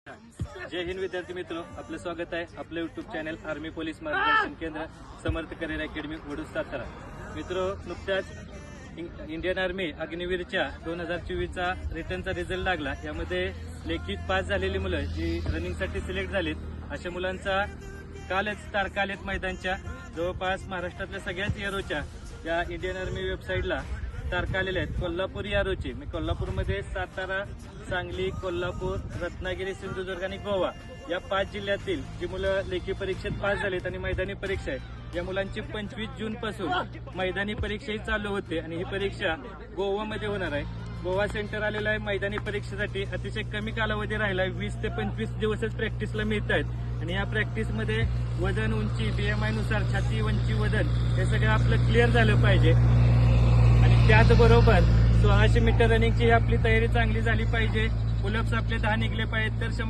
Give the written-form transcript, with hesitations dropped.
जय हिंद विद्यार्थी मित्रो, आपलं स्वागत आहे आपलं युट्यूब चॅनल आर्मी पोलीस मार्गदर्शन केंद्र समर्थ करिअर अकॅडमी वडूज सातारा. मित्रो, नुकत्याच इंडियन आर्मी अग्निवीरच्या 2024चा रिटर्नचा रिझल्ट लागला. यामध्ये लेखित पास झालेली मुलं जी रनिंगसाठी सिलेक्ट झालीत अशा मुलांचा कालच तारखा आलेत मैदानच्या. जवळपास महाराष्ट्रातल्या सगळ्याच एरोच्या या इंडियन आर्मी वेबसाईटला तारखा आलेल्या आहेत. कोल्हापूर यारोची कोल्हापूरमध्ये सातारा, सांगली, कोल्हापूर, रत्नागिरी, सिंधुदुर्ग आणि गोवा या 5 जिल्ह्यातील जी मुलं लेखी परीक्षेत पास झालीत आणि मैदानी परीक्षा आहे या मुलांची 25 जून पासून मैदानी परीक्षाही चालू होते आणि ही परीक्षा गोवामध्ये होणार आहे. गोवा सेंटर आलेलं आहे मैदानी परीक्षेसाठी. अतिशय कमी कालावधी राहिला आहे. 20 ते 25 दिवसच प्रॅक्टिसला मिळत आहेत आणि या प्रॅक्टिसमध्ये वजन, उंची, BMI नुसार छाती, उंची, वजन हे सगळं आपलं क्लिअर झालं पाहिजे आणि त्याचबरोबर 1600 मीटर रनिंगची आपली तयारी चांगली झाली पाहिजे. पुलअप्स आपले 10 निघले पाहिजेत तर 100